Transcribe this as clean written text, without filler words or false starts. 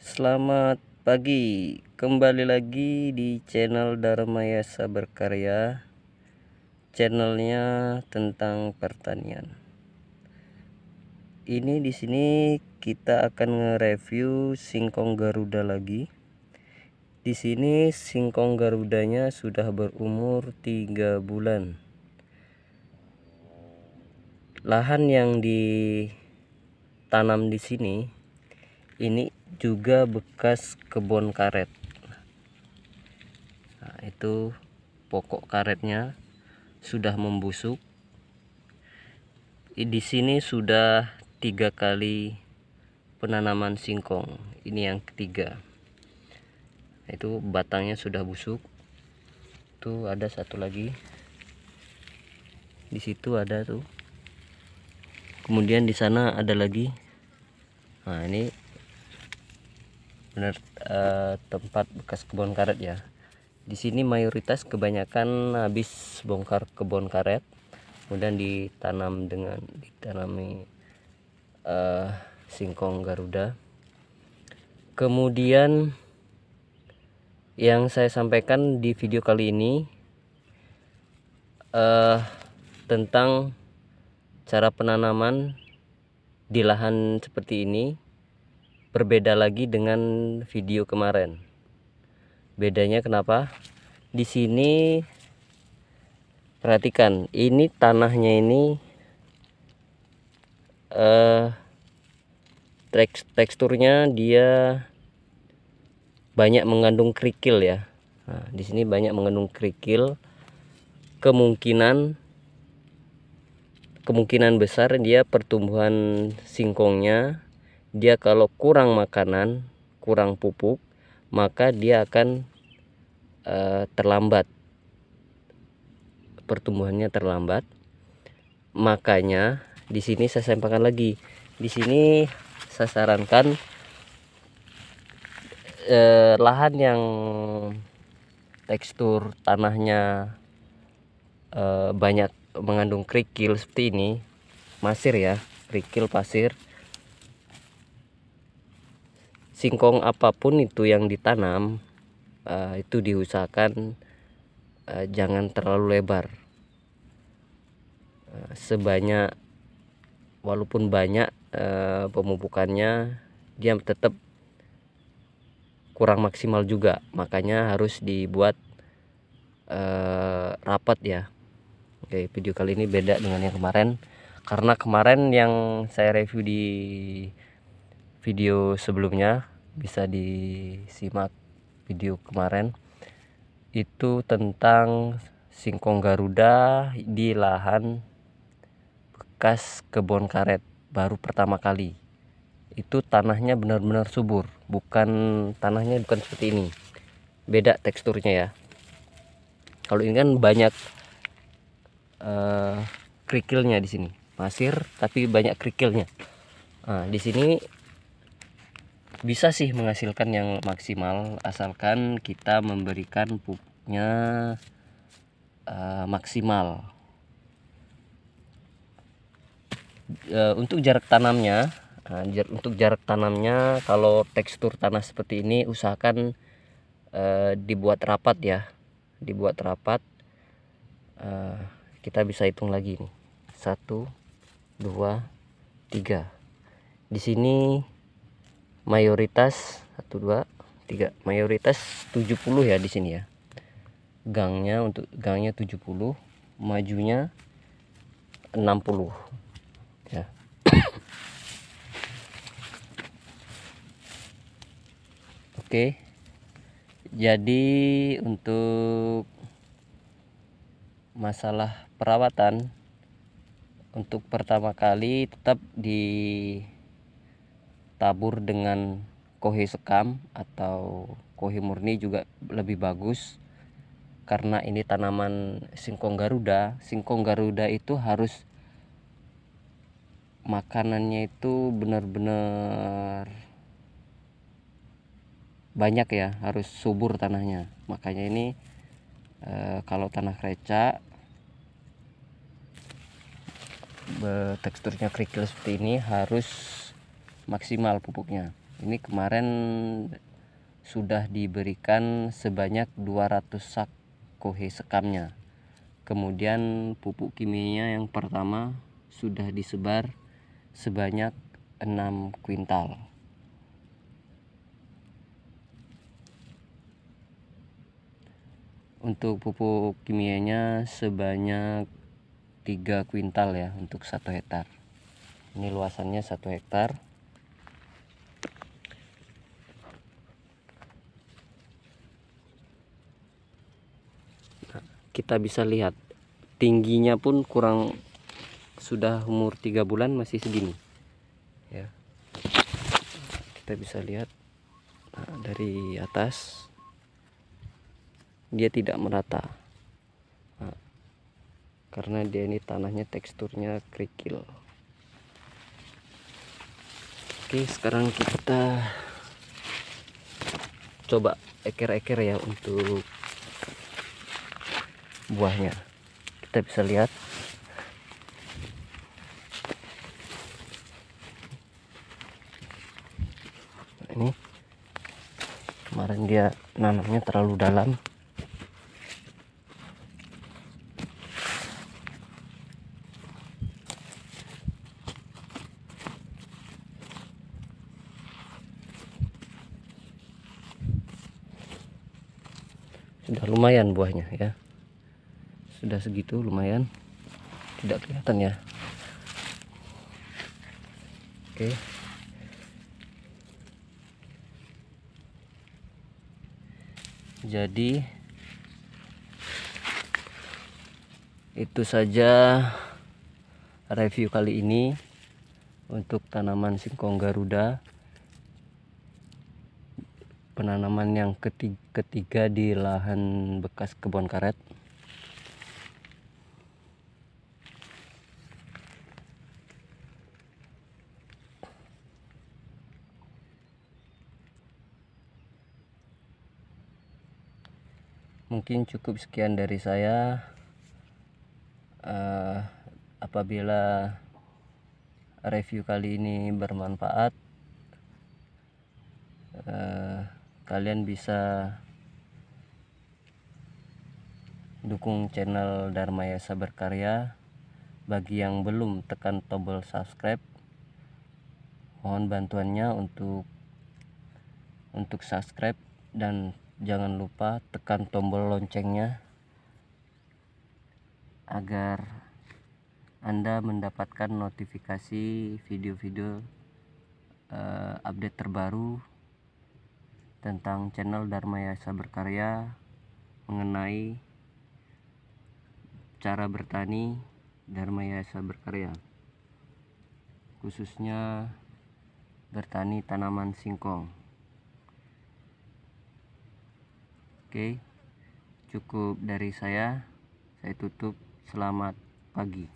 Selamat pagi, kembali lagi di channel Dharmayasa Berkarya, channelnya tentang pertanian. Ini di sini kita akan nge-review singkong Garuda lagi. Di sini singkong Garudanya sudah berumur 3 bulan. Lahan yang ditanam di sini ini juga bekas kebun karet. Nah, itu pokok karetnya sudah membusuk. Di sini sudah 3 kali penanaman singkong. Ini yang ketiga. Itu batangnya sudah busuk. Tuh ada satu lagi. Di situ ada tuh. Kemudian di sana ada lagi. Nah, ini benar tempat bekas kebun karet ya. Di sini mayoritas kebanyakan habis bongkar kebun karet, kemudian ditanami singkong Garuda. Kemudian yang saya sampaikan di video kali ini tentang cara penanaman di lahan seperti ini berbeda lagi dengan video kemarin. Bedanya kenapa? Di sini perhatikan, ini tanahnya ini teksturnya dia banyak mengandung kerikil ya. Nah, di sini banyak mengandung kerikil. Kemungkinan besar dia pertumbuhan singkongnya, dia kalau kurang makanan, kurang pupuk, maka dia akan terlambat, pertumbuhannya terlambat. Makanya di sini saya sampaikan lagi, di sini saya sarankan lahan yang tekstur tanahnya banyak mengandung kerikil seperti ini, pasir ya, kerikil pasir, singkong apapun itu yang ditanam itu diusahakan jangan terlalu lebar. Sebanyak walaupun banyak pemupukannya, dia tetap kurang maksimal juga, makanya harus dibuat rapat ya. Oke, video kali ini beda dengan yang kemarin, karena kemarin yang saya review di video sebelumnya, bisa disimak video kemarin, itu tentang singkong Garuda di lahan bekas kebun karet baru pertama kali. Itu tanahnya benar-benar subur, tanahnya bukan seperti ini, beda teksturnya ya. Kalau ini kan banyak kerikilnya, di sini pasir tapi banyak kerikilnya. Nah, di sini bisa sih menghasilkan yang maksimal asalkan kita memberikan pupuknya maksimal. Untuk jarak tanamnya, kalau tekstur tanah seperti ini usahakan dibuat rapat ya, dibuat rapat. Kita bisa hitung lagi nih, 1 2 3. Di sini mayoritas 1 2 3, mayoritas 70 ya di sini ya. Untuk gangnya 70, majunya 60 ya. Oke. Jadi untuk masalah perawatan, untuk pertama kali tetap ditabur dengan kohe sekam atau kohe murni juga lebih bagus, karena ini tanaman singkong Garuda. Singkong Garuda itu harus makanannya itu benar-benar banyak ya, harus subur tanahnya. Makanya ini kalau tanah krecak teksturnya kerikil seperti ini harus maksimal pupuknya. Ini kemarin sudah diberikan sebanyak 200 sak kohe sekamnya. Kemudian pupuk kimianya yang pertama sudah disebar sebanyak 6 kuintal. Untuk pupuk kimianya sebanyak 3 kuintal ya untuk 1 hektar. Ini luasannya 1 hektar. Nah, kita bisa lihat tingginya pun kurang, sudah umur 3 bulan masih segini ya. Kita bisa lihat dari atas dia tidak merata, karena dia ini tanahnya teksturnya kerikil. Oke, sekarang kita coba eker-eker ya untuk buahnya. Kita bisa lihat ini kemarin dia nanamnya terlalu dalam. Sudah lumayan buahnya ya, sudah segitu lumayan, tidak kelihatan ya. Oke, jadi itu saja review kali ini untuk tanaman singkong Garuda, penanaman yang ketiga di lahan bekas kebun karet. Mungkin cukup sekian dari saya. Apabila review kali ini bermanfaat, kalian bisa dukung channel Dharma Yasa Berkarya. Bagi yang belum tekan tombol subscribe, mohon bantuannya untuk subscribe, dan jangan lupa tekan tombol loncengnya agar Anda mendapatkan notifikasi video-video update terbaru tentang channel Dharma Yasa Berkarya mengenai cara bertani Dharma Yasa Berkarya, khususnya bertani tanaman singkong. Oke, cukup dari saya tutup. Selamat pagi.